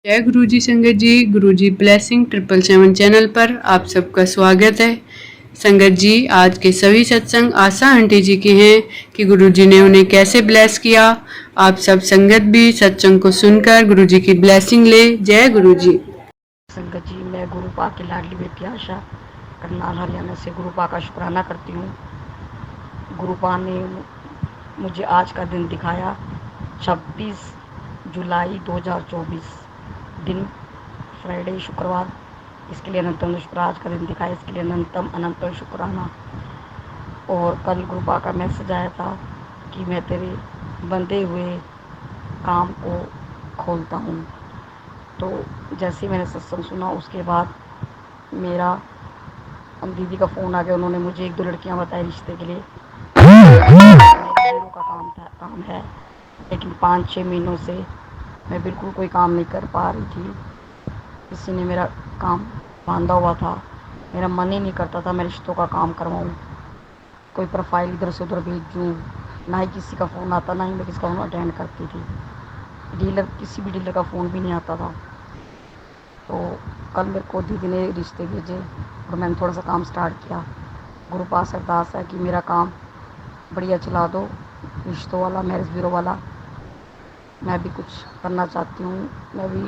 जय गुरुजी संगत जी। गुरुजी blessing 777 channel पर आप सबका स्वागत है। संगत जी, आज के सभी सत्संग आशा आंटी जी के हैं कि गुरुजी ने उन्हें कैसे ब्लेस किया। आप सब संगत भी सत्संग को सुनकर गुरुजी की ब्लेसिंग ले। जय गुरुजी। संगत जी, मैं गुरुपा की लाडली बेटी आशा करनाल हरियाणा से गुरुपा का शुक्राना करती हूँ। गुरुपा ने मुझे आज का दिन दिखाया, 26 जुलाई 2024 दिन फ्राइडे शुक्रवार। इसके लिए अनंतम शुक्र आज का दिन दिखाया, इसके लिए अनंतम शुक्राना। और कल गुरुपा का मैसेज आया था कि मैं तेरे बंधे हुए काम को खोलता हूँ। तो जैसे ही मैंने सत्संग सुना उसके बाद मेरा दीदी का फ़ोन आ गया। उन्होंने मुझे 1-2 लड़कियां बताई रिश्ते के लिए। मेरे का काम है, लेकिन 5-6 महीनों से मैं बिल्कुल कोई काम नहीं कर पा रही थी। किसी ने मेरा काम बांधा हुआ था, मेरा मन ही नहीं करता था मैं रिश्तों का काम करवाऊँ। कोई प्रोफाइल इधर से उधर भेजूँ, ना ही किसी का फ़ोन आता, ना ही मैं किसी का फ़ोन अटेंड करती थी। किसी भी डीलर का फ़ोन भी नहीं आता था। तो कल मेरे को दीदी ने रिश्ते भेजे और मैंने थोड़ा सा काम स्टार्ट किया। गुरु पास अरदास है कि मेरा काम बढ़िया चला दो, रिश्तों वाला, मैरिज ब्यूरो वाला। मैं भी कुछ करना चाहती हूँ। मैं भी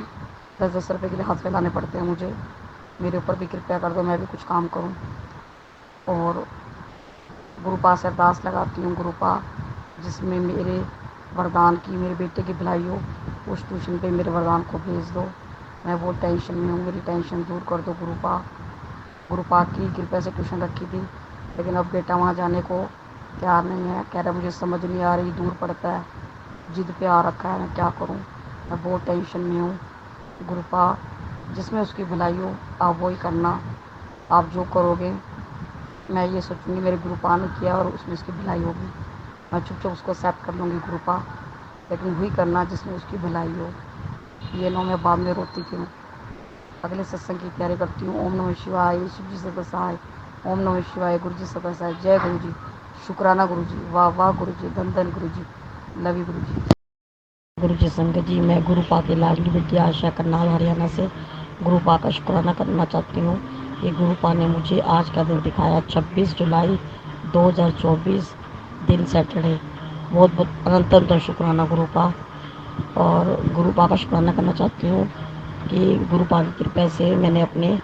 10-10 रुपये के लिए हाथ फैलाने पड़ते हैं मुझे। मेरे ऊपर भी कृपया कर दो, मैं भी कुछ काम करूँ। और गुरु पास अरदास लगाती हूँ, गुरु पा जिसमें मेरे वरदान की, मेरे बेटे की भलाई हो, उस ट्यूशन पे मेरे वरदान को भेज दो। मैं बहुत टेंशन में हूँ, मेरी टेंशन दूर कर दो गुरु पा की कृपया से ट्यूशन रखी थी, लेकिन अब बेटा वहाँ जाने को तैयार नहीं है। कह रहा मुझे समझ नहीं आ रही, दूर पड़ता है, जिद पे आ रखा है, मैं क्या करूँ। मैं बहुत टेंशन में हूँ। गुरु पा जिसमें उसकी भलाई हो आप वही करना। आप जो करोगे मैं ये सोचूंगी मेरे गुरुपा ने किया और उसमें उसकी भलाई होगी, मैं चुपचाप उसको एक्सेप्ट कर लूँगी गुरुपा। लेकिन वही करना जिसमें उसकी भलाई हो। ये नो मैं बाद में रोती क्यों। अगले सत्संग की तैयारी करती हूँ। ओम नमः शिवाय, शिव जी सदा सहाय। ओम नमः शिवाय, गुरु जी सदा सहाय। जय गुरु जी, शुक्राना गुरु जी, वाह वाह गुरु जी, धन धन गुरु जी, लव यू गुरु जी। गुरु जी संगत जी, मैं गुरुपा की लाडली बेटी आशा करनाल हरियाणा से गुरुपा का शुक्राना करना चाहती हूँ। ये गुरुपा ने मुझे आज का दिन दिखाया, 26 जुलाई 2024 दिन सैटरडे। बहुत बहुत अनंत शुक्राना गुरुपा। और गुरुपा का शुक्राना करना चाहती हूँ कि गुरुपा की कृपा से मैंने अपने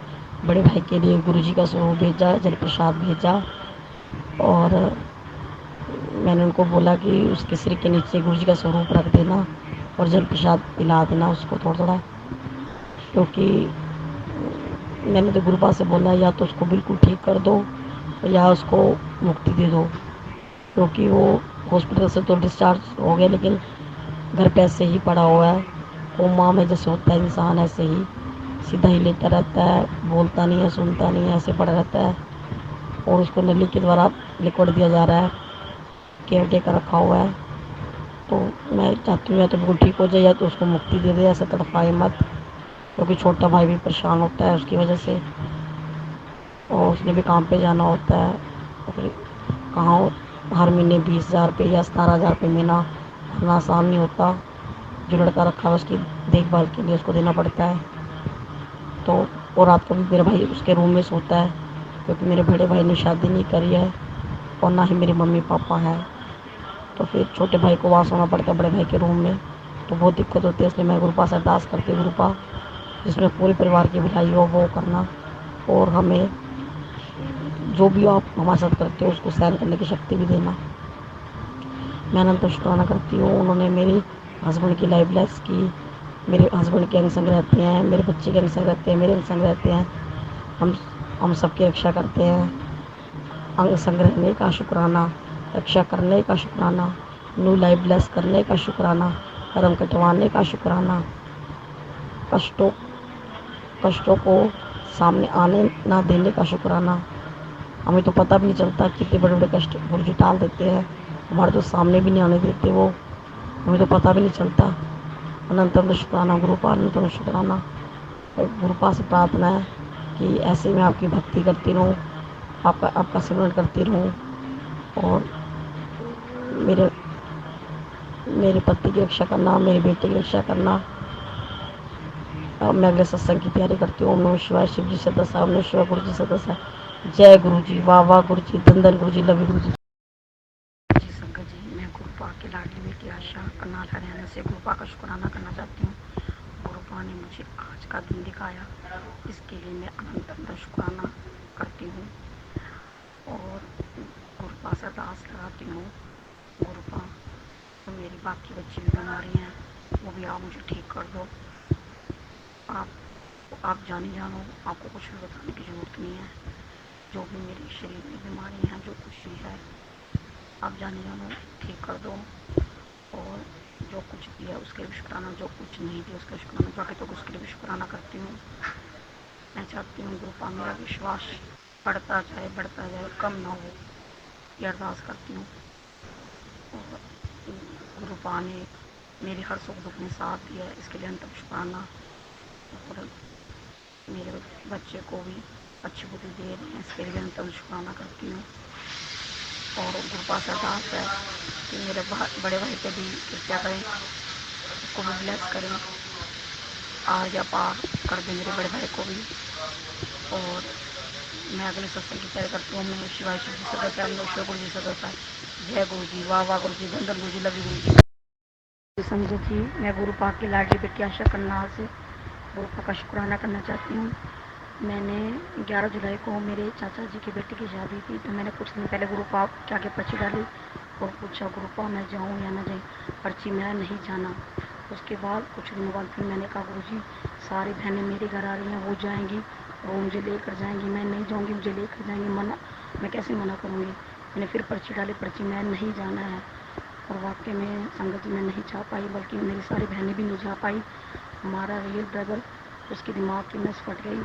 बड़े भाई के लिए गुरु जी का स्वरूप भेजा, जल प्रसाद भेजा। और मैंने उनको बोला कि उसके सिर के नीचे गुरु जी का स्वरूप रख देना और जल प्रसाद पिला देना उसको थोड़ा थोड़ा। क्योंकि मैंने तो गुरुपा से बोला या तो उसको बिल्कुल ठीक कर दो या उसको मुक्ति दे दो। क्योंकि वो हॉस्पिटल से तो डिस्चार्ज हो गया, लेकिन घर पे ऐसे ही पड़ा हुआ है। कोमा में जैसे होता है इंसान, ऐसे ही सीधा ही लेता रहता है, बोलता नहीं है, सुनता नहीं है, ऐसे पड़ा रहता है। और उसको नली के द्वारा लिक्विड दिया जा रहा है, केयर टेकर रखा हुआ है। तो मैं चाहती हूँ या तो बिल्कुल ठीक हो जाए या तो उसको मुक्ति दे दे, ऐसा तड़पाए मत। क्योंकि छोटा भाई भी परेशान होता है उसकी वजह से, और उसने भी काम पे जाना होता है। तो फिर कहाँ हर महीने 20,000 रुपये या 17,000 रुपये महीना भरना आसान नहीं होता। जो लड़का रखा है उसकी देखभाल के लिए उसको देना पड़ता है। तो और रात को भी मेरा भाई उसके रूम में सोता है, क्योंकि मेरे बड़े भाई ने शादी नहीं करी है और ना ही मेरे मम्मी पापा हैं। तो फिर छोटे भाई को वहाँ सोना पड़ता है, बड़े भाई के रूम में। तो बहुत दिक्कत होती है, इसलिए मैं गुरुपा से अरदास करती हूँ, गुरुपा जिसमें पूरे परिवार की भलाई हो वो करना। और हमें जो भी आप हमारे साथ करते हो उसको सहन करने की शक्ति भी देना। मैं अनंत शुक्राना करती हूँ। उन्होंने मेरे हस्बैंड की लाइफ ब्लेस की। मेरे हस्बैंड के अंग संग रहते हैं, मेरे बच्चे के अंग संग रहते हैं, मेरे अंग संग रहते हैं। हम सबकी रक्षा करते हैं। अंग संग रहने का शुक्राना, रक्षा करने का शुक्राना, न्यू लाइफ ब्लेस करने का शुक्राना, कर्म कटवाने का शुक्राना, कष्टों कष्टों को सामने आने ना देने का शुक्राना। हमें तो पता भी नहीं चलता कितने बड़े बड़े कष्ट गुरु जी टाल देते हैं, हमारे तो सामने भी नहीं आने देते वो, हमें तो पता भी नहीं चलता। अनंतम शुक्राना गुरुपा, अनंतम शुक्राना। गुरुपा से प्रार्थना है कि ऐसे मैं आपकी भक्ति करती रहूँ, आपका सिमरन करती रहूँ। और मेरे मेरे पति की रक्षा करना, मेरे बेटे की रक्षा करना। मैं अगले सत्संग की तैयारी करती हूँ। ओम नमः शिवाय, शिव जी सदस्य, ओम नमः शिवाय, गुरु जी सदस्य। जय गुरु जी, वाह वाह गुरु जी, धन धन गुरु जी, लव यू गुरु जी। जी संगत जी, मैं गुरुपा की लाडली बेटी आशा करनाल हरियाणा से गुरुपा का शुक्राना करना चाहती हूँ। गुरुपा ने मुझे आज का दिन दिखाया, इसके लिए मैं अनंत अनंत शुक्राना करती हूँ और गुरुपा से अरदास लगाती हूँ। गुरुपा, तो मेरी बाकी बच्ची भी बीमारी हैं, वो भी आप मुझे ठीक कर दो। आप जानी जानो, आपको कुछ भी बताने की ज़रूरत नहीं है। जो भी मेरे शरीर में बीमारी है, जो कुछ भी है, आप जाने जानो ठीक कर दो। और जो कुछ दिया उसके लिए भी शुक्राना, जो कुछ नहीं दिया उसका शुक्राना, बाकी तो उसके लिए भी शुक्राना करती हूँ। मैं चाहती हूँ गुरुपा मेरा विश्वास बढ़ता जाए, कम ना हो, ये अरदास करती हूँ। और गुरुपा ने मेरे हर सुख दुख में साथ दिया, इसके लिए अंतम शुक्राना। और मेरे बच्चे को भी अच्छी बुद्धि दे रहे हैं, इसके लिए अंतम शुक्राना करती हूँ। और गुरुपा से अरदास है कि मेरे बड़े भाई पे भी कृपया करें, उसको भी ब्लेस करें, आर या पार कर दें मेरे बड़े भाई को भी। और मैं अगले सत्संग की तैयारी करती हूँ। मैं शिवाय, शिव जी सदस्य, हम लोग शिव गुरु जी सदस्य। जय गुरु जी, वाह वाह गुरु जी, धन धन गुरु जी, लव यू गुरु जी। संजय जी, मैं गुरुपा की लाडली बेटी आशा करनाल से गुरुपा का शुक्राना करना चाहती हूँ। मैंने 11 जुलाई को मेरे चाचा जी की बेटी की शादी थी, तो मैंने कुछ दिन पहले गुरुपा के आगे पर्ची डाली और पूछा गुरुपा मैं जाऊँ या ना जाऊँ, पर्ची में नहीं जाना। उसके बाद कुछ दिनों बाद फिर मैंने कहा गुरुजी सारी बहनें मेरे घर आ रही हैं, वो जाएंगी और वो मुझे लेकर जाएंगी, मैं नहीं जाऊँगी, मुझे लेकर जाएंगी, मना मैं कैसे मना करूँगी। मैंने फिर पर्ची डाली, पर्ची में नहीं जाना है। और वाकई में संगत में नहीं जा पाई, बल्कि मेरी सारी बहनें भी नहीं जा पाई। हमारा रियल ब्रदर, उसकी दिमाग की नस फट गई,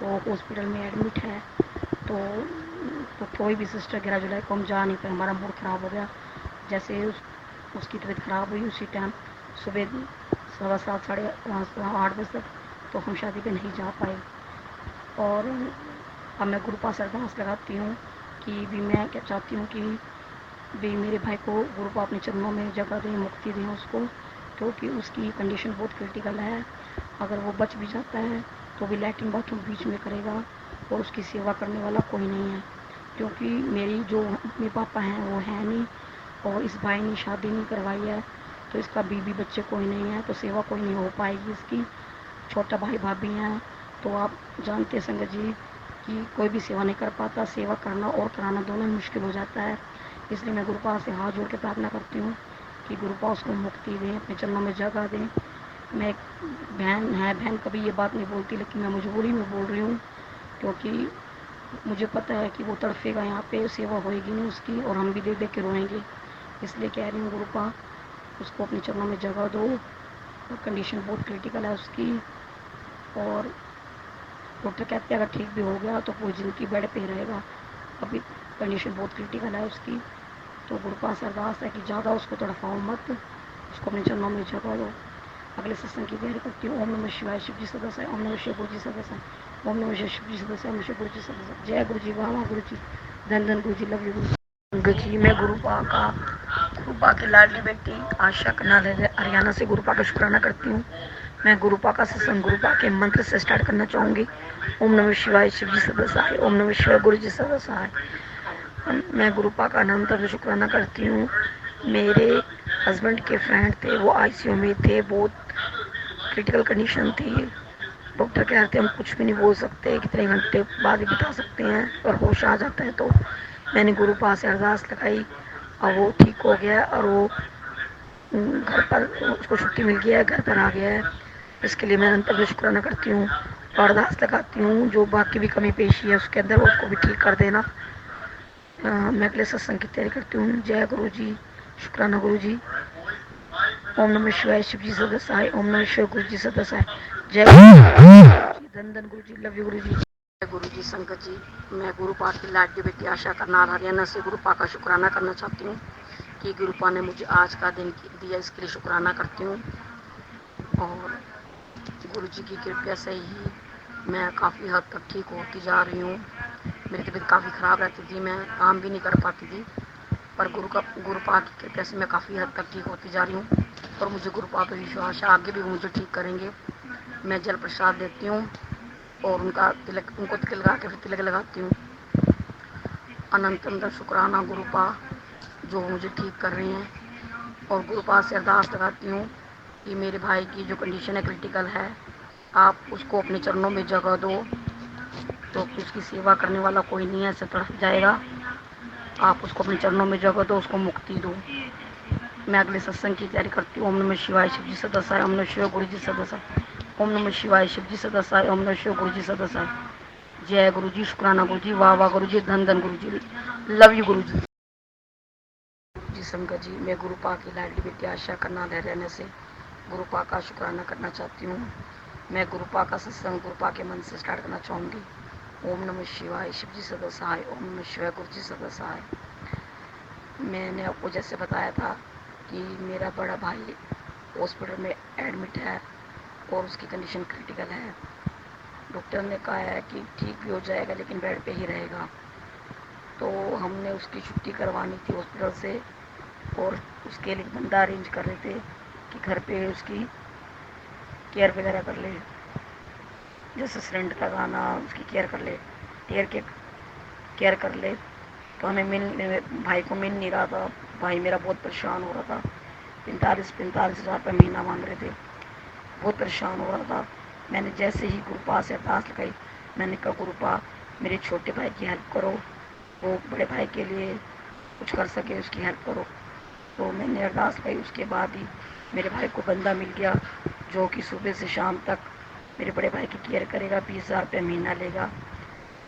वो हॉस्पिटल में एडमिट है। तो कोई भी सिस्टर 11 जुलाई को हम जा नहीं पाए, हमारा मूड ख़राब हो गया। जैसे उसकी तबीयत ख़राब हुई, उसी टाइम सुबह 7:15 साढ़े 8 बजे तक तो हम शादी पे नहीं जा पाए। और अब मैं गुरुपा से अरदास लगाती हूँ कि भी मैं क्या चाहती हूँ कि भी मेरे भाई को गुरुपा अपने चरणों में जगह दें, मुक्ति दें उसको, क्योंकि उसकी कंडीशन बहुत क्रिटिकल है। अगर वो बच भी जाता है तो भी लैट्रिन बाथरूम बीच में करेगा और उसकी सेवा करने वाला कोई नहीं है, क्योंकि मेरी जो मेरे पापा हैं वो है नहीं और इस भाई ने शादी नहीं करवाई है, तो इसका बीवी बच्चे कोई नहीं है, तो सेवा कोई नहीं हो पाएगी इसकी। छोटा भाई भाभी हैं, तो आप जानते हैं संगत जी कि कोई भी सेवा नहीं कर पाता, सेवा करना और कराना दोनों ही मुश्किल हो जाता है। इसलिए मैं गुरुपा से हाथ जोड़ के प्रार्थना करती हूँ कि गुरुपा उसको मुक्ति दें, अपने चरणों में जगह दें। मैं बहन कभी ये बात नहीं बोलती, लेकिन मैं मजबूरी में बोल रही हूँ, क्योंकि मुझे पता है कि वो तड़फेगा, यहाँ पे सेवा होएगी नहीं उसकी और हम भी देख देख के रोएंगे। इसलिए कह रही हूँ गुरुपा उसको अपने चरणों में जगह दो। कंडीशन बहुत क्रिटिकल है उसकी और डॉक्टर कहते हैं अगर ठीक भी हो गया तो पूरी ज़िंदगी बेड पे रहेगा, अभी कंडीशन बहुत क्रिटिकल है उसकी। तो गुरुपा से अरदास है कि ज़्यादा उसको तड़फाओ मत, उसको अपने चरणों में जगह दो। अगले सत्संग की तैयारी करती हूँ। ओम नमः शिवाय, शिव जी सदस्य, ओम नमः शिव गुरु जी सदस्य, ओम नमः शिव जी सदस्य, ओम नमः शिव गुरु जी सदस्य। जय गुरु जी, वाह गुरु जी, धन धन गुरु जी, लव यू गुरु जी। मैं गुरुपा की लाडली बेटी आशा करनाल हरियाणा से गुरुपा का शुक्राना करती हूँ। मैं गुरुपा का सत्संग गुरुपा के मंत्र से स्टार्ट करना चाहूँगी। ओम नमः शिवाय, शिव जी सदस्य, ओम नमः शिवाय, गुरु जी सदस्य। मैं गुरुपा का अनंत शुक्राना करती हूँ। मेरे हस्बैंड के फ्रेंड थे, वो आईसीयू में थे, बहुत क्रिटिकल कंडीशन थी। डॉक्टर कह रहे थे हम कुछ भी नहीं बोल सकते, कितने घंटे बाद ही बता सकते हैं, और होश आ जाता है। तो मैंने गुरुपा से अरदास लगाई और वो ठीक हो गया और वो घर पर उसको छुट्टी मिल गया है, घर पर आ गया है। इसके लिए मैं अंतर शुक्राना करती हूँ और अरदास लगाती हूँ जो बाकी भी कमी पेशी है उसके अंदर उसको भी ठीक कर देना। मैं अगले सत्संग की तैयारी करती हूँ। जय गुरु जी, शुक्राना गुरु जी। ओम नमः शिवाय, शिव जी सदस्य, ओम नमः शिव गुरु जी सदस्य। जय गुरु जी, धन धन गुरु जी, लव यू गुरु जी। जय गुरु जी संगत जी, मैं गुरुपा की लाडली बेटी आशा करनाल हरियाणा से गुरुपा का शुक्राना करना चाहती हूँ कि गुरुपा ने मुझे आज का दिन दिया, इसके लिए शुक्राना करती हूँ। और गुरु जी की कृपा से ही मैं काफ़ी हद तक ठीक होती जा रही हूँ। मेरी तबीयत काफ़ी ख़राब रहती थी, मैं काम भी नहीं कर पाती थी, पर गुरुपा की कृपा से मैं काफ़ी हद तक ठीक होती जा रही हूँ और मुझे गुरुपा पर विश्वास है आगे भी वो मुझे ठीक करेंगे। मैं जल प्रसाद देती हूँ और उनको तिलक लगा के फिर तिलक लगाती हूँ। अनंत अनंत शुक्राना गुरुपा जो मुझे ठीक कर रही हैं, और गुरुपा से अरदास लगाती हूँ कि मेरे भाई की जो कंडीशन है क्रिटिकल है, आप उसको अपने चरणों में जगह दो, तो उसकी सेवा करने वाला कोई नहीं है, ऐसे तड़प जाएगा। आप उसको अपने चरणों में जगह दो, उसको मुक्ति दो। मैं अगले सत्संग की तैयारी करती हूँ। ओम नमः शिवाय, शिव जी सदसाय। ओम नमः शिवाय, गुरु जी सदसाय। ओम नमः शिवाय, शिव जी सदसाय। ओम नमः शिवाय, गुरु जी सदसाय। जय गुरु जी, शुक्राना गुरु जी, वाह वाह गुरु जी, धन धन गुरु जी, लव यू गुरु जी। जी संगत जी, मैं गुरुपा की लाडली बेटी आशा करनाल रहने से गुरुपा का शुक्राना करना चाहती हूँ। मैं गुरुपा का सत्संग गुरुपा के मन से स्टार्ट करना चाहूँगी। ओम नमः शिवाय, शिव जी सदसाय। ओम नमः शिवाय, गुरु जी सदसाय। मैंने आपको जैसे बताया था कि मेरा बड़ा भाई हॉस्पिटल में एडमिट है और उसकी कंडीशन क्रिटिकल है। डॉक्टर ने कहा है कि ठीक भी हो जाएगा लेकिन बेड पे ही रहेगा। तो हमने उसकी छुट्टी करवानी थी हॉस्पिटल से, और उसके लिए बंदा अरेंज कर रहे थे कि घर पे उसकी केयर वगैरह कर ले, जैसे सिलेंडर लगाना, उसकी केयर कर ले, केयर कर ले। तो हमें भाई को मिल नहीं रहा था। भाई मेरा बहुत परेशान हो रहा था। 45 हज़ार रुपये महीना मांग रहे थे। बहुत परेशान हो रहा था। मैंने जैसे ही गुरुपा से अरदास लगाई, मैंने कहा गुरुपा मेरे छोटे भाई की हेल्प करो, वो बड़े भाई के लिए कुछ कर सके, उसकी हेल्प करो। तो मैंने अरदास लगाई, उसके बाद ही मेरे भाई को बंदा मिल गया जो कि सुबह से शाम तक मेरे बड़े भाई की केयर करेगा, 20 हज़ार रुपये महीना लेगा।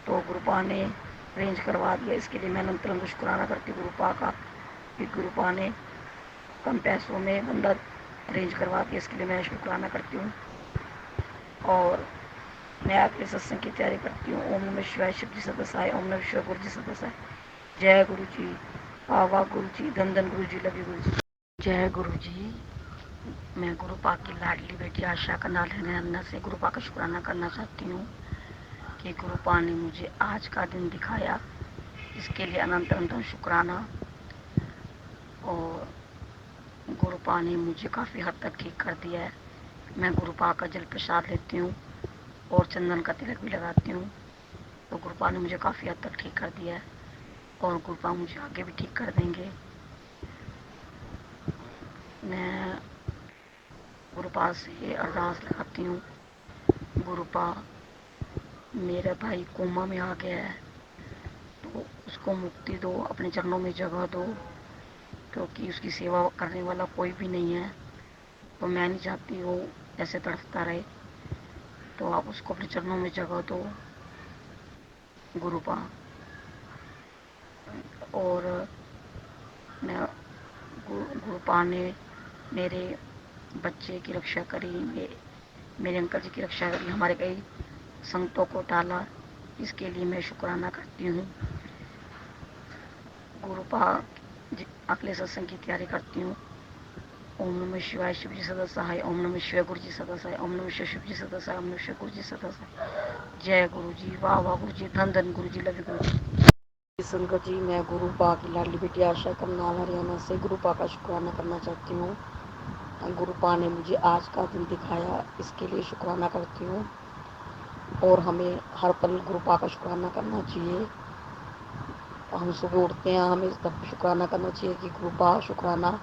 तो गुरुपा ने अरेंज करवा दिया। इसके लिए मैं अनंत शुक्राना करती हूँ गुरुपा का कि गुरुपा ने कम पैसों में बंदा अरेंज करवा दिया। इसके लिए मैं शुक्राना करती हूँ। और मैं आपके सत्संग की तैयारी करती हूँ। ओम नमः शिवाय, शिव जी सदसाय। ओम नमः शिवाय, गुरु जी सदसाय। जय गुरु जी, वाह वाह गुरु जी, धन धन गुरु जी, लव यू गुरु जी। जय गुरु जी, मैं गुरुपा की लाडली बेटी आशा करनाल रहने से गुरुपा का शुक्राना करना चाहती हूँ कि गुरुपा ने मुझे आज का दिन दिखाया। इसके लिए अनंत अनंत शुक्राना। और गुरुपा ने मुझे काफ़ी हद तक ठीक कर दिया है। मैं गुरुपा का जल प्रसाद लेती हूँ और चंदन का तिलक भी लगाती हूँ। तो गुरुपा ने मुझे काफ़ी हद तक ठीक कर दिया है और गुरुपा मुझे आगे भी ठीक कर देंगे। मैं गुरुपा से अरदास लगाती हूँ, गुरुपा मेरा भाई कोमा में आ गया है तो उसको मुक्ति दो, अपने चरणों में जगह दो, क्योंकि उसकी सेवा करने वाला कोई भी नहीं है। तो मैं नहीं चाहती वो ऐसे तड़पता रहे, तो आप उसको अपने चरणों में जगह दो गुरुपा। और मैं गुरुपा ने मेरे बच्चे की रक्षा करी, मेरे अंकल जी की रक्षा करी, हमारे कई संकटों को टाला। इसके लिए मैं शुक्राना करती हूँ। गुरुपा अगले सत्संग की तैयारी करती हूँ। ओम नमः शिवाय, शिव जी सदसाय। ओम नमः शिवाय, गुरु जी सदसाय। ओम नमः शिवाय, शिव जी सदसाय। ओम नमः शिवाय, गुरु जी सदसाय। जय गुरु जी, वाह वाह गुरु जी, धन धन गुरु जी, लव यू गुरु जी। संगत जी, मैं गुरुपा की लाडली बेटी आशा करनाल हरियाणा से गुरुपा का शुक्राना करना चाहती हूँ। गुरुपा ने मुझे आज का दिन दिखाया, इसके लिए शुक्राना करती हूँ। और हमें हर पल गुरुपा का शुक्राना करना चाहिए। हम सुबह उठते हैं, हमें तब शुक्राना करना चाहिए कि गुरुपा शुक्राना,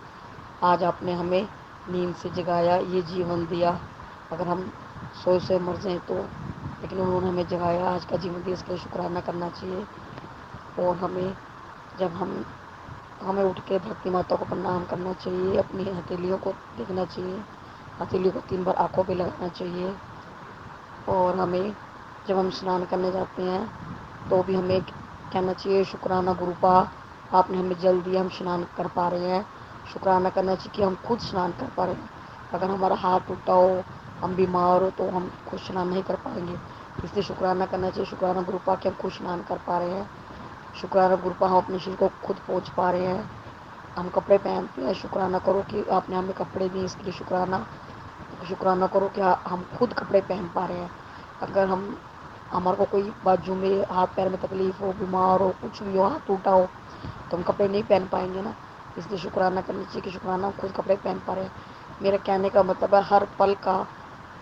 आज आपने हमें नींद से जगाया, ये जीवन दिया। अगर हम सोए से मर जाएं तो, लेकिन उन्होंने हमें जगाया, आज का जीवन दिया, इसके लिए शुक्राना करना चाहिए। और जब हमें उठ के धरती माता को प्रणाम करना चाहिए, अपनी हथेलियों को देखना चाहिए, हथेलियों को 3 बार आँखों पे लगाना चाहिए। और हमें जब हम स्नान करने जाते हैं तो भी हमें कहना चाहिए शुक्राना गुरुपा, आपने हमें जल दिया, हम स्नान कर पा रहे हैं। शुक्राना करना चाहिए कि हम खुद स्नान कर पा रहे हैं। अगर हमारा हाथ टूटा हो, हम बीमार हो, तो हम खुद स्नान नहीं कर पाएंगे, इसलिए शुक्राना करना चाहिए। शुक्राना गुरुपा कि हम खुद स्नान कर पा रहे हैं। शुक्राना गुरुपा हम अपने शरीर को खुद पोंछ पा रहे हैं, हम कपड़े पहनते हैं। शुक्राना करो कि आपने हमें कपड़े दिए, इसके लिए शुक्राना करो कि हम खुद कपड़े पहन पा रहे हैं। अगर हमारे को कोई बाजू में, हाथ पैर में तकलीफ हो, बीमार हो, कुछ भी हो, हाथ टूटा हो, तो हम कपड़े नहीं पहन पाएंगे ना, इसलिए शुक्राना करना चाहिए कि शुक्राना हम खुद कपड़े पहन पा रहे हैं। मेरे कहने का मतलब है हर पल का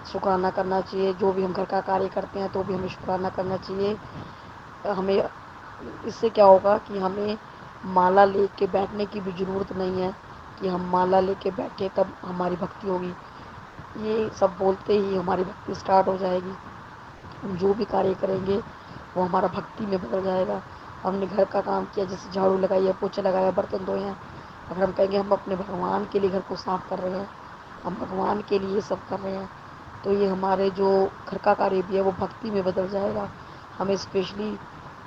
शुक्राना करना चाहिए। जो भी हम घर का कार्य करते हैं तो भी हमें शुक्राना करना चाहिए। हमें इससे क्या होगा कि हमें माला लेके बैठने की भी ज़रूरत नहीं है कि हम माला लेके बैठे तब हमारी भक्ति होगी। ये सब बोलते ही हमारी भक्ति स्टार्ट हो जाएगी। हम जो भी कार्य करेंगे वो हमारा भक्ति में बदल जाएगा। हमने घर का काम किया, जैसे झाड़ू लगाई है, पोछा लगाया, बर्तन धोए हैं, अगर हम कहेंगे हम अपने भगवान के लिए घर को साफ कर रहे हैं, हम भगवान के लिए सब कर रहे हैं, तो ये हमारे जो घर का कार्य भी है वो भक्ति में बदल जाएगा। हमें स्पेशली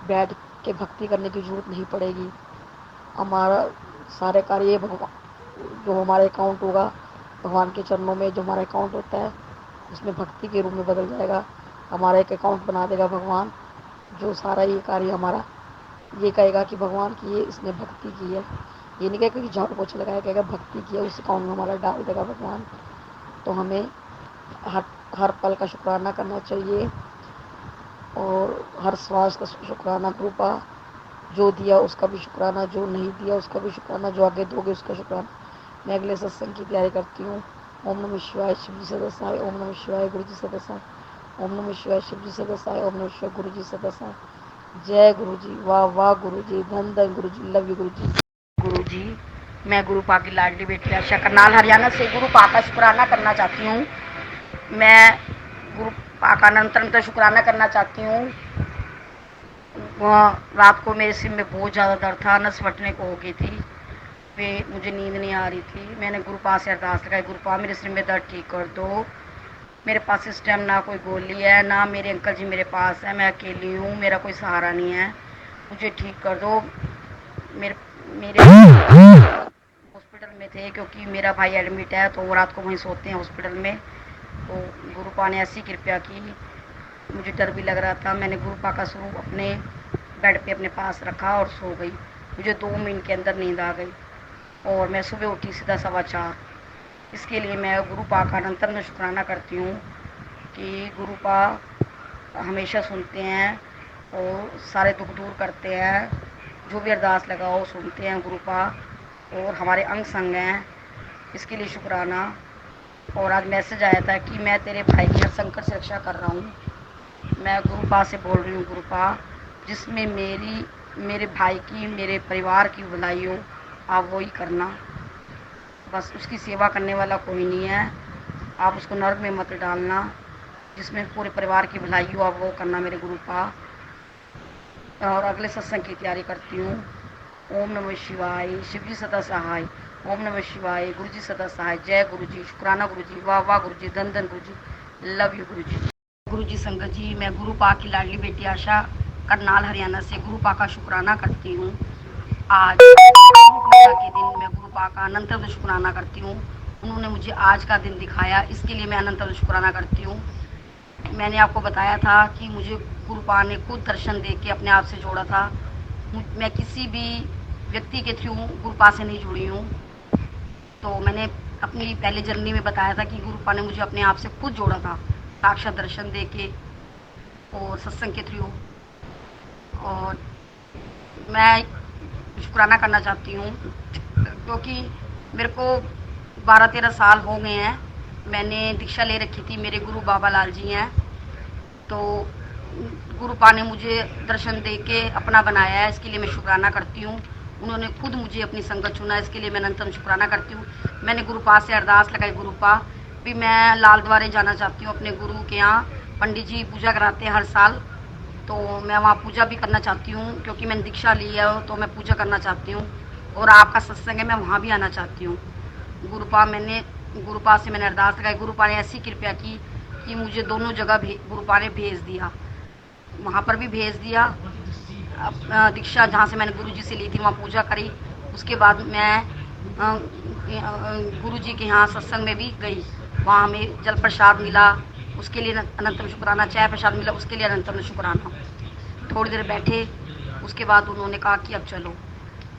बैठ के भक्ति करने की ज़रूरत नहीं पड़ेगी। हमारा सारे कार्य भगवान जो हमारा अकाउंट होगा भगवान के चरणों में, जो हमारा अकाउंट होता है उसमें भक्ति के रूप में बदल जाएगा। हमारा एक अकाउंट बना देगा भगवान, जो सारा ये कार्य हमारा ये कहेगा कि भगवान की ये इसने भक्ति की है। ये नहीं कहेगा कि झाड़ू पोछा लगाया, कहेगा भक्ति की है, उस अकाउंट में हमारा डाल देगा भगवान। तो हमें हर हर पल का शुक्राना करना चाहिए और हर श्वास का शुक्राना। कृपा जो दिया उसका भी शुक्राना, जो नहीं दिया उसका भी शुक्राना, जो आगे दोगे उसका शुक्राना। मैं अगले सत्संग की तैयारी करती हूँ। ओम नमः शिवाय, शिव जी सदस्याय। ओम नमः शिवाय, गुरु जी सदस्याय। ओम नमः शिवाय, शिव जी सदस्याय। ओम नमः शिवाय, गुरु जी सदस्याय। जय गुरु जी, वाह वाह गुरु जी, धन धन गुरु जी, लव यू गुरु जी। गुरु जी, मैं गुरु पा की लाडली बेटी आशा करनाल हरियाणा से गुरु पा का शुक्राना करना चाहती हूँ। मैं गुरु पा का अनंत शुक्राना करना चाहती हूँ। रात को मेरे सिर में बहुत ज़्यादा दर्द था, नस फटने को हो गई थी, मुझे नींद नहीं आ रही थी। मैंने गुरुपा से अरदास लगाई, गुरुपा मेरे सिर में दर्द ठीक कर दो। मेरे पास इस टाइम ना कोई गोली है, ना मेरे अंकल जी मेरे पास है, मैं अकेली हूँ, मेरा कोई सहारा नहीं है, मुझे ठीक कर दो। मेरे मेरे हॉस्पिटल में थे क्योंकि मेरा भाई एडमिट है, तो वो रात को वहीं सोते हैं हॉस्पिटल में। तो गुरुपा ने ऐसी कृपया की, मुझे डर भी लग रहा था। मैंने गुरुपा का स्वरूप अपने बेड पे अपने पास रखा और सो गई। मुझे 2 मिनट के अंदर नींद आ गई और मैं सुबह उठी सीधा 4:15। इसके लिए मैं गुरुपा का अनंत शुक्राना करती हूँ कि गुरुपा हमेशा सुनते हैं और सारे दुख दूर करते हैं। जो भी अरदास लगाओ सुनते हैं गुरुपा और हमारे अंग संग हैं, इसके लिए शुक्राना। और आज मैसेज आया था कि मैं तेरे भाई की हर संकट से रक्षा कर रहा हूँ। मैं गुरुपा से बोल रही हूँ, गुरुपा जिसमें मेरे भाई की, मेरे परिवार की भलाई हो, आप वही करना। बस उसकी सेवा करने वाला कोई नहीं है, आप उसको नर्क में मत डालना। जिसमें पूरे परिवार की भलाई हो, आप वो करना मेरे गुरुपा। और अगले सत्संग की तैयारी करती हूँ। ओम नमः शिवाय, शिव जी सदा सहाय। ओम नमः शिवाय, गुरु जी सदा सहाय। जय गुरु जी, शुक्राना गुरु जी, वाह वाह गुरु जी, धन धन गुरु जी, लव यू गुरु जी। गुरु जी संगत जी, मैं गुरुपा की लाडली बेटी आशा करनाल हरियाणा से गुरुपा का शुक्राना करती हूँ। आज गुरु पूजा के दिन मैं गुरुपा का अनंत शुक्राना करती हूँ। उन्होंने मुझे आज का दिन दिखाया, इसके लिए मैं अनंत शुक्राना करती हूँ। मैंने आपको बताया था कि मुझे गुरुपा ने खुद दर्शन दे के अपने आप से जोड़ा था। मैं किसी भी व्यक्ति के थ्रू गुरुपा से नहीं जुड़ी हूँ। तो मैंने अपनी पहले जर्नी में बताया था कि गुरुपा ने मुझे अपने आप से खुद जोड़ा था, साक्षात दर्शन दे के और सत्संग के थ्रू। और मैं शुक्राना करना चाहती हूँ क्योंकि मेरे को 12-13 साल हो गए हैं। मैंने दीक्षा ले रखी थी, मेरे गुरु बाबा लाल जी हैं, तो गुरुपा ने मुझे दर्शन दे के अपना बनाया है, इसके लिए मैं शुक्राना करती हूँ। उन्होंने खुद मुझे अपनी संगत चुना, इसके लिए मैं अनंतम शुक्राना करती हूँ। मैंने गुरुपा से अरदास लगाई, गुरुपा भी मैं लाल द्वारे जाना चाहती हूँ अपने गुरु के यहाँ। पंडित जी पूजा कराते हैं हर साल, तो मैं वहाँ पूजा भी करना चाहती हूँ क्योंकि मैंने दीक्षा ली है, तो मैं पूजा करना चाहती हूँ। और आपका सत्संग है, मैं वहाँ भी आना चाहती हूँ। गुरुपा से मैंने अरदास लगाई, गुरुपा ने ऐसी कृपया की कि मुझे दोनों जगह गुरुपा ने भेज दिया। वहाँ पर भी भेज दिया, दीक्षा जहाँ से मैंने गुरु जी से ली थी वहाँ पूजा करी। उसके बाद मैं गुरु जी के यहाँ सत्संग में भी गई, वहाँ हमें जल प्रसाद मिला, उसके लिए अनंतम शुक्राना। चाय प्रसाद मिला, उसके लिए अनंतम शुक्राना। थोड़ी देर बैठे, उसके बाद उन्होंने कहा कि अब चलो,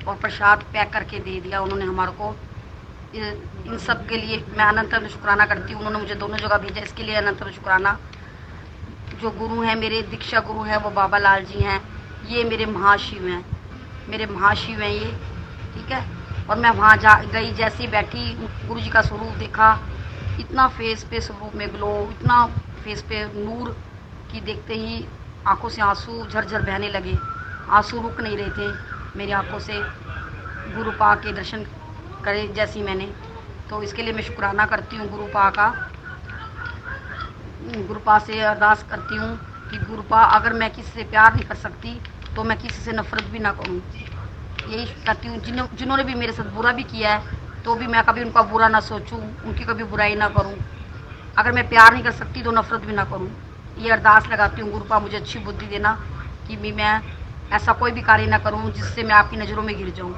और प्रसाद पैक करके दे दिया उन्होंने हमारे को। इन सब के लिए मैं अनंतम शुक्राना करती हूँ। उन्होंने मुझे दोनों जगह भेजा, इसके लिए अनंतम शुक्राना। जो गुरु हैं मेरे, दीक्षा गुरु हैं, वो बाबा लाल जी हैं। ये मेरे महाशिव हैं, मेरे महाशिव हैं ये, ठीक है। और मैं वहाँ गई, जैसे ही बैठी गुरु जी का स्वरूप देखा, इतना फेस पे स्वरूप में ग्लो, इतना फेस पे नूर कि देखते ही आंखों से आंसू झरझर बहने लगे। आंसू रुक नहीं रहे थे मेरी आंखों से गुरु पा के दर्शन करे जैसी मैंने। तो इसके लिए मैं शुक्राना करती हूँ गुरु पा का। गुरु पा से अरदास करती हूँ कि गुरु पा, अगर मैं किसी से प्यार नहीं कर सकती तो मैं किसी से नफरत भी ना करूँ। यही करती हूँ। जिन्होंने भी मेरे साथ बुरा भी किया है तो भी मैं कभी उनका बुरा ना सोचूं, उनकी कभी बुराई ना करूं। अगर मैं प्यार नहीं कर सकती तो नफरत भी ना करूं। ये अरदास लगाती हूँ गुरु पा मुझे अच्छी बुद्धि देना कि मैं ऐसा कोई भी कार्य ना करूं जिससे मैं आपकी नज़रों में गिर जाऊं।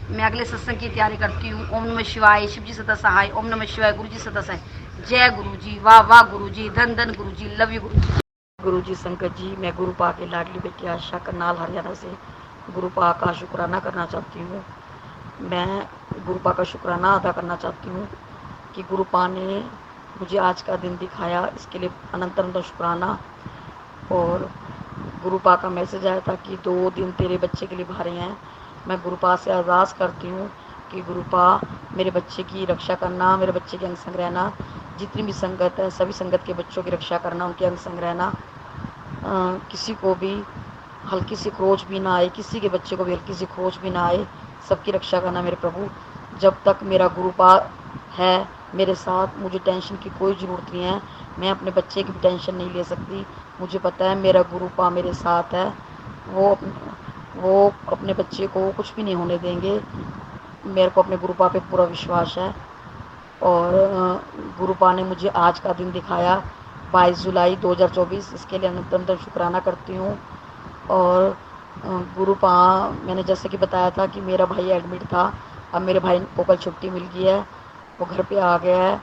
मैं अगले सत्संग की तैयारी करती हूँ। ओम नमः शिवाय, शिव जी सदा सहाय। ओम नमः शिवाय, गुरु जी सदा सहाय। जय गुरु जी, वाह वाह गुरु जी, धन धन गुरु जी, लव यू गुरु जी। गुरु जी संगत जी, मैं गुरु पा के लाडली बेटी आशा करनाल हरियाणा से गुरु पा का शुक्राना करना चाहती हूँ। मैं गुरु पा का शुक्राना अदा करना चाहती हूँ कि गुरु पा ने मुझे आज का दिन दिखाया, इसके लिए अनंत अनंत शुक्राना। और गुरु पा का मैसेज आया था कि 2 दिन तेरे बच्चे के लिए भारे हैं। मैं गुरु पा से अरदास करती हूँ कि गुरु पा मेरे बच्चे की रक्षा करना, मेरे बच्चे के अंग संग रहना, जितनी भी संगत है सभी संगत के बच्चों की रक्षा करना, उनके अंग संग रहना, किसी को भी हल्की सी खरोच भी ना आए, किसी के बच्चे को भी हल्की सी खरोच भी ना आए, सबकी रक्षा करना मेरे प्रभु। जब तक मेरा गुरु पा है मेरे साथ, मुझे टेंशन की कोई ज़रूरत नहीं है। मैं अपने बच्चे की भी टेंशन नहीं ले सकती। मुझे पता है मेरा गुरु पा मेरे साथ है, वो अपने बच्चे को कुछ भी नहीं होने देंगे। मेरे को अपने गुरु पा पे पूरा विश्वास है। और गुरु पा ने मुझे आज का दिन दिखाया 22 जुलाई 2024, इसके लिए अनंत शुक्राना करती हूँ। और गुरु पा, मैंने जैसे कि बताया था कि मेरा भाई एडमिट था, अब मेरे भाई को कल छुट्टी मिल गई है, वो घर पे आ गया है।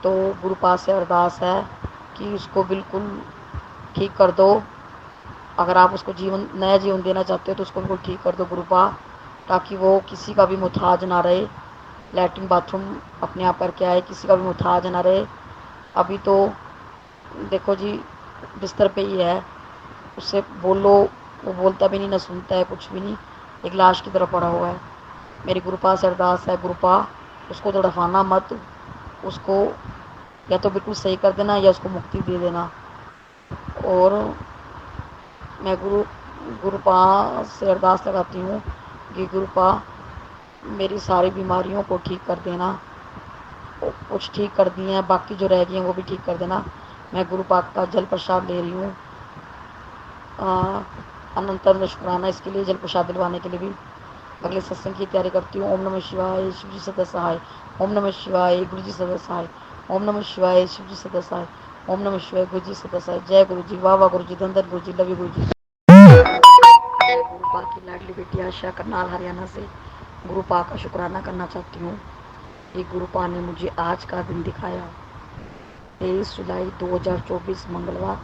तो गुरु पा से अरदास है कि उसको बिल्कुल ठीक कर दो। अगर आप उसको नया जीवन देना चाहते हो तो उसको बिल्कुल ठीक कर दो गुरु पा, ताकि वो किसी का भी मुहताज ना रहे, लैट्रिन बाथरूम अपने आप करके आए, किसी का भी मुहताज ना रहे। अभी तो देखो जी बिस्तर पे ही है, उससे बोलो वो बोलता भी नहीं, ना सुनता है, कुछ भी नहीं, एक लाश की तरह पड़ा हुआ है। मेरी गुरु पा से अरदास है, गुरु पा उसको तड़फाना मत, उसको या तो बिल्कुल सही कर देना या उसको मुक्ति दे देना। और मैं गुरु पा से अरदास लगाती हूँ कि गुरु पा मेरी सारी बीमारियों को ठीक कर देना। कुछ ठीक कर दी हैं, बाकी जो रह गई हैं वो भी ठीक कर देना। मैं गुरु पा का जल प्रसाद ले रही हूँ। अनंत अनंत शुक्राना इसके लिए, जल प्रसाद दिलवाने के लिए भी। अगले सत्संग की तैयारी करती हूँ। ओम नमः शिवाय, शिव जी सदा सहाय। ओम नमः शिवाय, गुरु जी सदा सहाय। ओम नमः शिवाय, शिव जी सदा सहाय। ओम नमः शिवाय, गुरु जी सदा सहाय। जय गुरु जी, वाह वाह गुरु जी, धन धन गुरु जी, लव यू गुरु जी। गुरु पा की लाडली बेटी आशा करनाल हरियाणा से गुरु पा का शुक्राना करना चाहती हूँ कि गुरु पा ने मुझे आज का दिन दिखाया, 23 जुलाई 2024 मंगलवार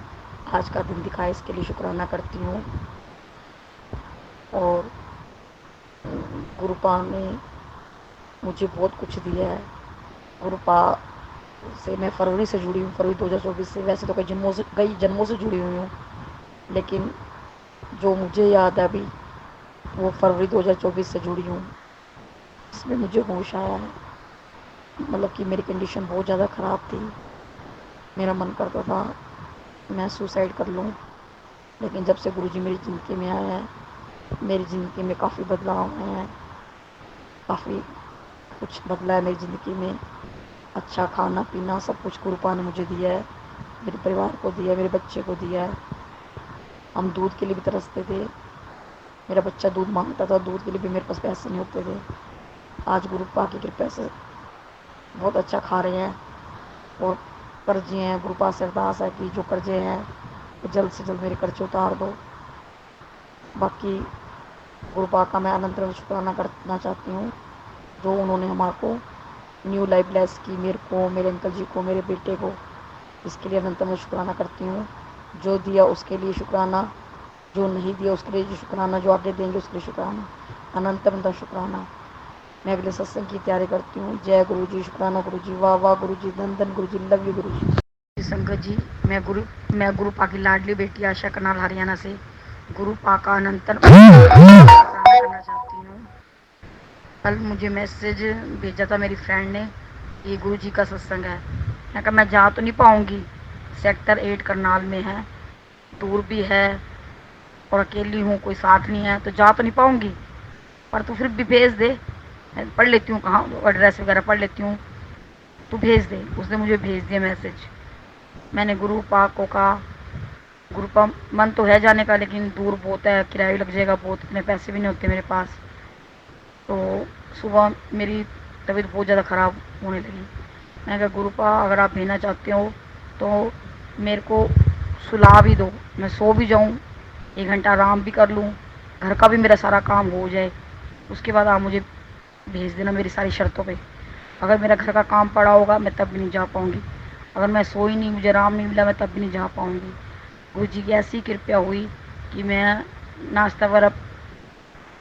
आज का दिन दिखाया, इसके लिए शुक्राना करती हूँ। और गुरु पा ने मुझे बहुत कुछ दिया है। गुरु पा से मैं फरवरी से जुड़ी हूँ, फरवरी 2024 से। वैसे तो कई जन्मों से जुड़ी हुई हूँ, लेकिन जो मुझे याद है अभी वो फरवरी 2024 से जुड़ी हूँ। इसमें मुझे होश आया है, मतलब कि मेरी कंडीशन बहुत ज़्यादा ख़राब थी। मेरा मन करता था मैं सुसाइड कर लूँ, लेकिन जब से गुरुजी मेरी ज़िंदगी में आया है, मेरी ज़िंदगी में काफ़ी बदलाव आए हैं, काफ़ी कुछ बदला है मेरी ज़िंदगी में। अच्छा खाना पीना सब कुछ गुरु पा ने मुझे दिया है, मेरे परिवार को दिया है, मेरे बच्चे को दिया है। हम दूध के लिए भी तरसते थे, मेरा बच्चा दूध मांगता था, दूध के लिए भी मेरे पास पैसे नहीं होते थे। आज गुरु पा की कृपा से बहुत अच्छा खा रहे हैं। और कर्जे हैं, गुरु पा से अरदास है कि जो कर्जे हैं वो जल्द से जल्द मेरे कर्जे उतार दो। बाकी गुरु पा का मैं अनंत शुक्राना करना चाहती हूँ, जो उन्होंने हमारे को न्यू लाइफ ब्लेस की, मेरे को, मेरे अंकल जी को, मेरे बेटे को, इसके लिए अनंत शुक्राना करती हूँ। जो दिया उसके लिए शुक्राना, जो नहीं दिया उसके लिए शुक्राना, जो आगे देंगे उसके लिए शुक्राना, अनंत अनंत शुक्राना। मैं अगले सत्संग की तैयारी करती हूँ। जय गुरु जी, शुक्राना गुरु जी, वाह वाह गुरु जी, धन धन गुरु जी, लव यू गुरु जी। संगत जी, मैं गुरु पा की लाडली बेटी आशा करनाल हरियाणा से गुरु पा का अनंत करना चाहती हूँ। कल मुझे मैसेज भेजा था मेरी फ्रेंड ने ये गुरु जी का सत्संग है। मैं कहा मैं जा तो नहीं पाऊँगी, सेक्टर 8 करनाल में है, दूर भी है और अकेली हूँ, कोई साथ नहीं है, तो जा तो नहीं पाऊँगी, पर तू फिर भी भेज दे, मैं पढ़ लेती हूँ, कहाँ एड्रेस वगैरह पढ़ लेती हूँ, तू भेज दे। उसने मुझे भेज दिया मैसेज। मैंने गुरु पाक को कहा, गुरु पाक मन तो है जाने का, लेकिन दूर बहुत है, किराया भी लग जाएगा बहुत, इतने पैसे भी नहीं होते मेरे पास। तो सुबह मेरी तबीयत बहुत ज़्यादा ख़राब होने लगी। मैंने कहा गुरु पाक अगर आप भेजना चाहते हो तो मेरे को सुला भी दो, मैं सो भी जाऊँ, 1 घंटा आराम भी कर लूँ, घर का भी मेरा सारा काम हो जाए, उसके बाद आप मुझे भेज देना मेरी सारी शर्तों पे। अगर मेरा घर का काम पड़ा होगा मैं तब भी नहीं जा पाऊँगी, अगर मैं सोई नहीं, मुझे आराम नहीं मिला, मैं तब भी नहीं जा पाऊँगी। गुरु जी की ऐसी कृपया हुई कि मैं नाश्ता वगैरह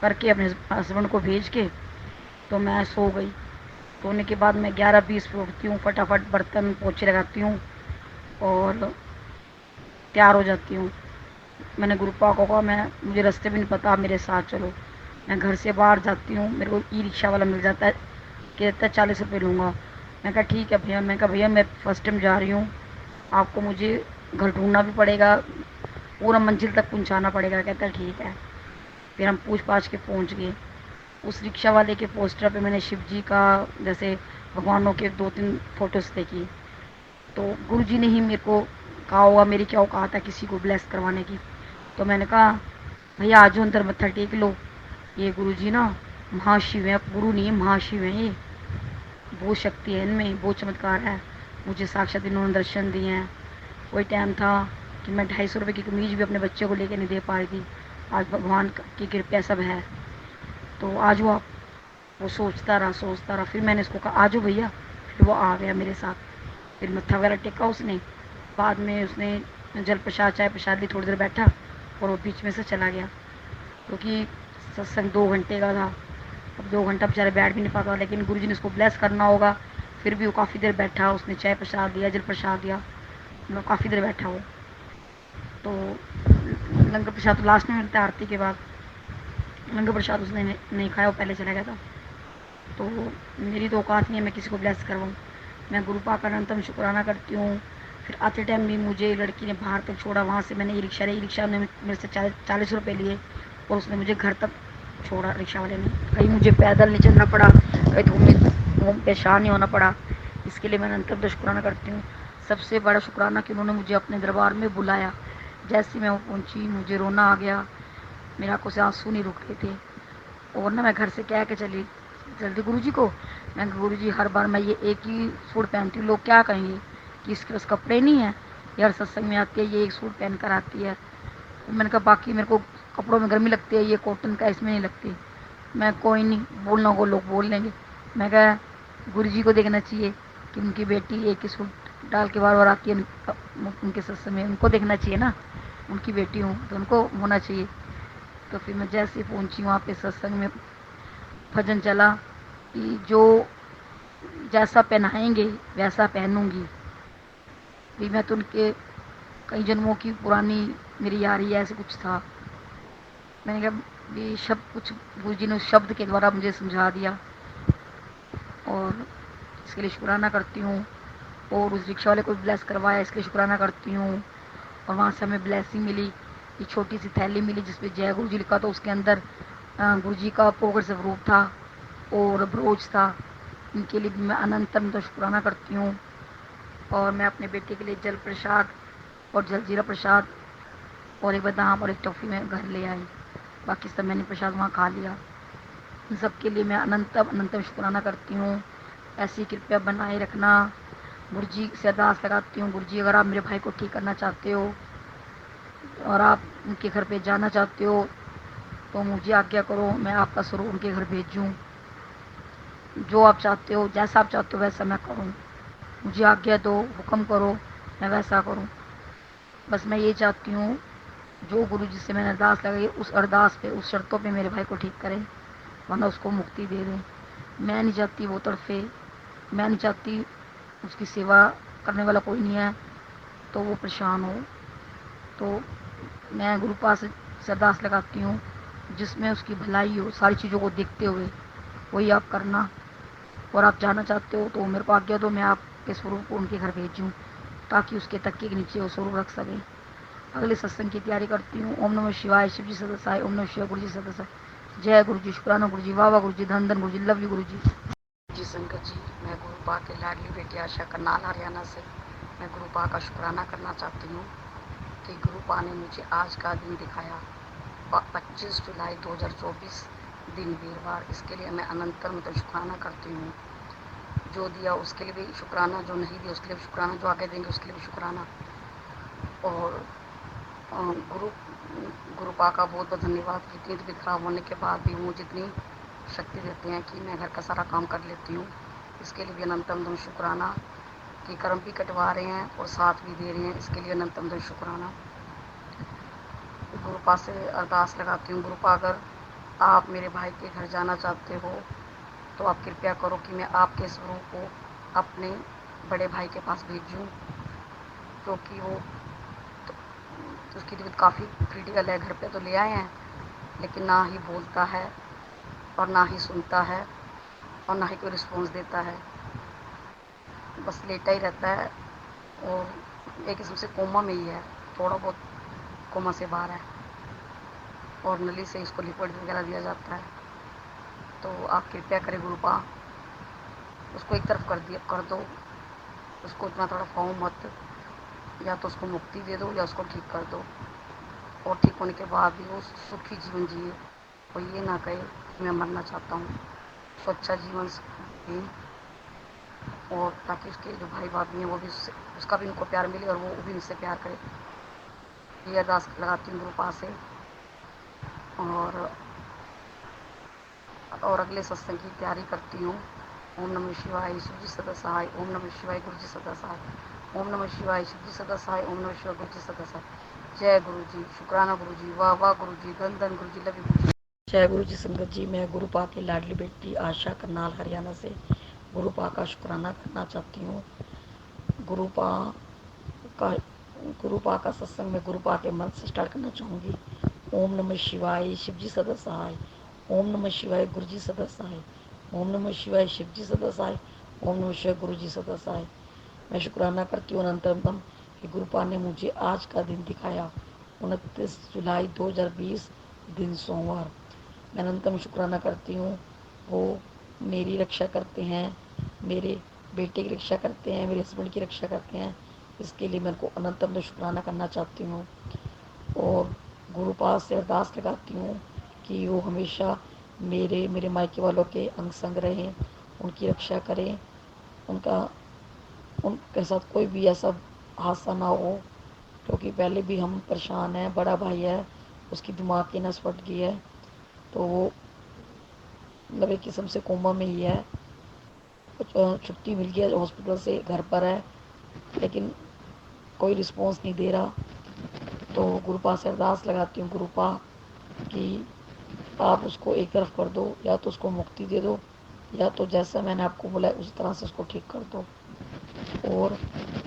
करके अपने हस्बैंड को भेज के तो मैं सो गई। सोने के बाद मैं 11:20 पे उठती हूँ, फटाफट बर्तन पोछे लगाती हूँ और तैयार हो जाती हूँ। मैंने गुरु पाक को कहा मैं मुझे रास्ते भी नहीं पता, आप मेरे साथ चलो। मैं घर से बाहर जाती हूँ, मेरे को ई रिक्शा वाला मिल जाता है, कहता है 40 रुपये लूँगा। मैं कहा ठीक है भैया। मैं कहा भैया मैं फ़र्स्ट टाइम जा रही हूँ, आपको मुझे घर ढूंढना भी पड़ेगा, पूरा मंजिल तक पहुँचाना पड़ेगा। कहता है ठीक है। फिर हम पूछ पाछ के पहुँच गए। उस रिक्शा वाले के पोस्टर पे मैंने शिव जी का, जैसे भगवानों के 2-3 फ़ोटोज़ देखी। तो गुरु जी ने ही मेरे को कहा होगा, मेरी क्या औकात है किसी को ब्लेस करवाने की। तो मैंने कहा भैया आज अंदर मत्था टेक लो, ये गुरु जी ना महाशिव है, गुरु नहीं है महाशिव है, ये बहुत शक्ति है इनमें, बहुत चमत्कार है। मुझे साक्षात इन्होंने दर्शन दिए हैं। कोई टाइम था कि मैं 250 रुपये की कमीज भी अपने बच्चे को लेकर नहीं दे पा रही थी, आज भगवान की कृपया सब है। तो आज वो सोचता रहा, फिर मैंने इसको कहा आ जाओ भैया, फिर वो आ गया मेरे साथ। फिर मत्था वगैरह टेका उसने, बाद में उसने जल प्रसाद चाय प्रसाद ली, थोड़ी देर बैठा और वो बीच में से चला गया, क्योंकि सत्संग 2 घंटे का था। अब 2 घंटा बेचारे बैठ भी नहीं पाता, लेकिन गुरु जी ने उसको ब्लेस करना होगा। फिर भी वो काफ़ी देर बैठा, उसने चाय प्रसाद दिया, जल प्रसाद दिया, मतलब काफ़ी देर बैठा वो। तो लंगर प्रसाद तो लास्ट में मिलता है आरती के बाद, लंगर प्रसाद उसने नहीं खाया, वो पहले चला गया था। तो मेरी तो औकात नहीं है मैं किसी को ब्लेस करवाऊँ। मैं गुरु पाक का अनंतम शुक्राना करती हूँ। फिर आते टाइम भी मुझे लड़की ने बाहर तक छोड़ा, वहाँ से मैंने ई रिक्शा ने मेरे से 40 रुपये लिए और उसने मुझे घर तक छोड़ा रिक्शा वाले ने। कहीं मुझे पैदल नहीं चलना पड़ा, कहीं धूम परेशान नहीं होना पड़ा। इसके लिए मैं अनंतम शुक्राना करती हूँ। सबसे बड़ा शुक्राना कि उन्होंने मुझे अपने दरबार में बुलाया। जैसे मैं वो पहुँची मुझे रोना आ गया, मेरी आंखों से आंसू नहीं रुक रहे थे। और ना मैं घर से कह के चली जल्दी गुरु जी को, मैं गुरु जी हर बार मैं ये एक ही सूट पहनती हूँ, लोग क्या कहेंगे कि इसके पास कपड़े नहीं है, यार सत्संग में आती है ये एक सूट पहन कर आती है। मैंने कहा बाकी मेरे को कपड़ों में गर्मी लगती है, ये कॉटन का इसमें नहीं लगती। मैं कोई नहीं, बोलना को लोग बोल लेंगे। मैं कहा गुरु जी को देखना चाहिए कि उनकी बेटी एक ही सूट डाल के बार बार आती है उनके सत्संग में, उनको देखना चाहिए ना, उनकी बेटी हूँ तो उनको होना चाहिए। तो फिर मैं जैसे पहुँची वहाँ पे सत्संग में भजन चला कि जो जैसा पहनाएंगे वैसा पहनूंगी। भी मैं तो उनके कई जन्मों की पुरानी मेरी यारी है, ऐसे कुछ था। मैंने कहा भी शब्द कुछ गुरु जी ने उस शब्द के द्वारा मुझे समझा दिया और इसके लिए शुक्राना करती हूँ। और उस रिक्शा वाले को ब्लेस करवाया, इसके लिए शुक्राना करती हूँ। और वहाँ से हमें ब्लेसिंग मिली, एक छोटी सी थैली मिली जिसपे जय गुरु जी लिखा था, उसके अंदर गुरु जी का पोगर स्वरूप था और ब्रोच था। इनके लिए भी मैं अनंतम तो शुक्राना करती हूँ। और मैं अपने बेटे के लिए जल प्रसाद और जलजीरा प्रसाद और एक बादाम और एक टॉफ़ी में घर ले आई, बाकी सब मैंने प्रसाद वहाँ खा लिया। इन सब के लिए मैं अनंतम शुक्राना करती हूँ। ऐसी कृपया बनाए रखना। गुरु जी से अरदास लगाती हूँ, गुरु जी अगर आप मेरे भाई को ठीक करना चाहते हो और आप उनके घर पे जाना चाहते हो तो मुझे आज्ञा करो, मैं आपका स्वरूप उनके घर भेजूँ। जो आप चाहते हो, जैसा आप चाहते हो वैसा मैं करूँ, मुझे आज्ञा दो, हुक्म करो, मैं वैसा करूँ। बस मैं ये चाहती हूँ जो गुरु जी से मैंने अरदास लगाई उस अरदास पे, उस शर्तों पे मेरे भाई को ठीक करें, वरना उसको मुक्ति दे दें। मैं नहीं चाहती वो तड़फे, मैं नहीं चाहती उसकी सेवा करने वाला कोई नहीं है तो वो परेशान हो। तो मैं गुरु पास से अरदास लगाती हूँ जिसमें उसकी भलाई हो, सारी चीज़ों को देखते हुए वही आप करना। और आप जाना चाहते हो तो मेरे को आज्ञा दो, मैं आपके स्वरूप को उनके घर भेजूँ ताकि उसके तकिए के नीचे वो स्वरूप रख सकें। अगले सत्संग की तैयारी करती हूँ। ओम नमः शिवाय, शिव जी सदस्याय। ओम नमः शिवाय, गुरु जी सदस्याय। जय गुरु जी, शुक्राना गुरु जी, वाह वाह गुरु जी, धन धन गुरु जी, लव यू गुरु जी। जी संगत जी, मैं गुरु पा के लाडली बेटी आशा करनाल हरियाणा से मैं गुरु पा का शुक्राना करना चाहती हूँ कि गुरु पा ने मुझे आज का दिन दिखाया, 25 जुलाई 2024 दिन वीरवार। इसके लिए मैं अनंतर मतलब शुक्राना करती हूँ। जो दिया उसके लिए भी शुक्राना, जो नहीं दिया उसके लिए भी शुक्राना, जो आगे देंगे उसके लिए भी शुक्राना। और गुरु गुरुपा का बहुत बहुत धन्यवाद कि इतनी तबीयत खराब होने के बाद भी वो जितनी शक्ति देते हैं कि मैं घर का सारा काम कर लेती हूँ। इसके लिए भी अनंतम धन शुक्राना कि कर्म भी कटवा रहे हैं और साथ भी दे रहे हैं। इसके लिए अनंतम धन शुक्राना। गुरुपा से अरदास लगाती हूँ, गुरुपा अगर आप मेरे भाई के घर जाना चाहते हो तो आप कृपया करो कि मैं आपके स्वरूप को अपने बड़े भाई के पास भेजूँ, क्योंकि वो तो उसकी तबीयत काफ़ी क्रिटिकल है। घर पे तो ले आए हैं लेकिन ना ही बोलता है और ना ही सुनता है और ना ही कोई रिस्पॉन्स देता है, बस लेटा ही रहता है और एक किस्म से कोमा में ही है, थोड़ा बहुत कोमा से बाहर है और नली से इसको लिक्विड वगैरह दिया जाता है। तो आप कृपया करें गुरुपा, उसको एक तरफ कर दो, उसको इतना थोड़ा खाओ मत, या तो उसको मुक्ति दे दो या उसको ठीक कर दो और ठीक होने के बाद भी वो सुखी जीवन जिए और ये ना कहे कि मैं मरना चाहता हूँ। उसको अच्छा जीवन दें और ताकि उसके जो भाई भाभी हैं वो भी उसका भी उनको प्यार मिले और वो भी उनसे प्यार करे। ये अरदास लगाती हूँ गुरुपा से। और अगले सत्संग की तैयारी करती हूँ। ओम नमः शिवाय, शिव जी सदा सहाय। ओम नमः शिवाय, गुरु जी सदा सहाय। ओम नमः शिवाय, शिव जी सदा सहाय। ओम नमः शिवाय, गुरु जी सदा सहाय। जय गुरु जी, शुक्राना गुरु जी, वाह वाह गुरु जी, धन धन गुरु जी, लव यू गुरु जी। जय गुरु जी संगत जी, मैं गुरुपा की लाडली बेटी आशा करनाल हरियाणा से गुरुपा का शुक्राना करना चाहती हूँ। गुरुपा का गुरुपा का सत्संग में गुरुपा के मन से स्टार्ट करना चाहूँगी। ओम नमः शिवाय, शिव जी सदा सहाय। ओम नमः शिवाय, गुरु जी सदा सहाय। ओम नमः शिवाय, शिव जी सदा सहाय। ओम नमः शिवाय, गुरु जी सदा सहाय। मैं शुक्राना करती हूँ अनंतम कि गुरुपा ने मुझे आज का दिन दिखाया, 29 जुलाई 2020 दिन सोमवार। मैं अनंतम शुक्राना करती हूँ। वो मेरी रक्षा करते हैं, मेरे बेटे की रक्षा करते हैं, मेरे हस्बैंड की रक्षा करते हैं। इसके लिए मैं उनको अनंतम शुक्राना करना चाहती हूँ और गुरुपाद से अरदास लगाती हूँ कि वो हमेशा मेरे मायके वालों के अंग संग रहें, उनकी रक्षा करें, उनके साथ कोई भी ऐसा हादसा ना हो, क्योंकि पहले भी हम परेशान हैं। बड़ा भाई है, उसकी दिमाग की नस फट गई है, तो वो मतलब एक किस्म से कोमा में ही है। छुट्टी मिल गई हॉस्पिटल से, घर पर है लेकिन कोई रिस्पॉन्स नहीं दे रहा। तो गुरुपा से अरदास लगाती हूँ, गुरुपा कि आप उसको एक तरफ कर दो, या तो उसको मुक्ति दे दो या तो जैसा मैंने आपको बोला उस तरह से उसको ठीक कर दो। और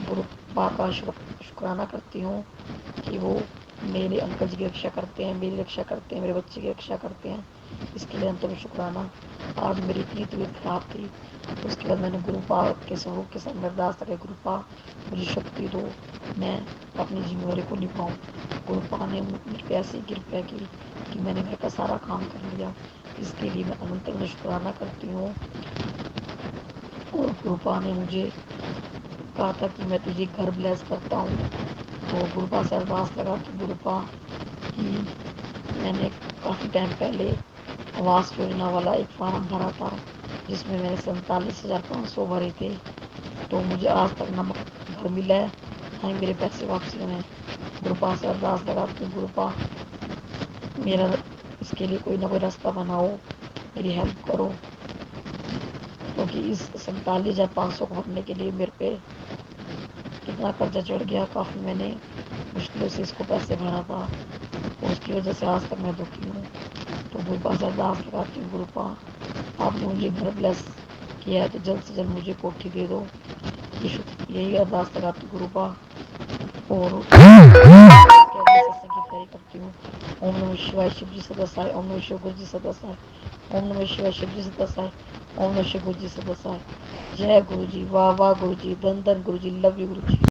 गुरुपा का शुक्राना करती हूँ कि वो मेरे अंकल जी की रक्षा करते हैं, मेरी रक्षा करते हैं, मेरे बच्चे की रक्षा करते हैं। इसके लिए अंतम शुक्राना। आज मेरी इतनी तबीयत खराब थी, उसके बाद मैंने गुरुपा के स्वरूप के सामने अरदास करी, गुरुपा मुझे शक्ति दो, मैं अपनी जिम्मेवारी को निभाऊँ। गुरुपा ने मुझ पर ऐसी कृपया की कि मैंने घर का सारा काम कर लिया। इसके लिए मैं अनंत शुक्राना करती हूँ। और गुरुपा ने मुझे कहा था कि मैं तुझे घर ब्लेस करता हूँ, तो गुरुपा से अरदास लगा कि गुरुपा कि मैंने काफ़ी टाइम पहले आवास योजना वाला एक फार्म भरा था जिसमें मैंने 47,500 भरे थे, तो मुझे आज तक ना घर मिला है ना ही मेरे पैसे वापसी हुए हैं। गुरुपा से अरदास लगाती हूँ, गुरुपा मेरा इसके लिए कोई ना कोई रास्ता बनाओ, मेरी हेल्प करो, क्योंकि इस 47,500 को भरने के लिए मेरे पे कितना कर्जा चढ़ गया। काफ़ी मैंने मुश्किलों से इसको पैसे भरा था और उसकी वजह से आज तक मैं दुखी हूँ। तो गुरुपा से अरदास लगाती हूँ, गुरुपा आपने मुझे घर ब्लेस किया है तो जल्द से जल्द मुझे कोठी दे दो। यही अरदास लगाती हूँ गुरुपा। और सत्संग की तैयारी करती हूँ। ओम नमः शिवाय, शिव जी सदा सहाय। ओम नमः शिवाय, गुरु जी सदा सहाय। ओम नमः शिवाय, शिव जी सदा सहाय। ओम नमः शिव गुरु जी से बसा है। जय गुरु जी, वाह वाह गुरु जी, धन धन गुरु जी, लव यू गुरु जी।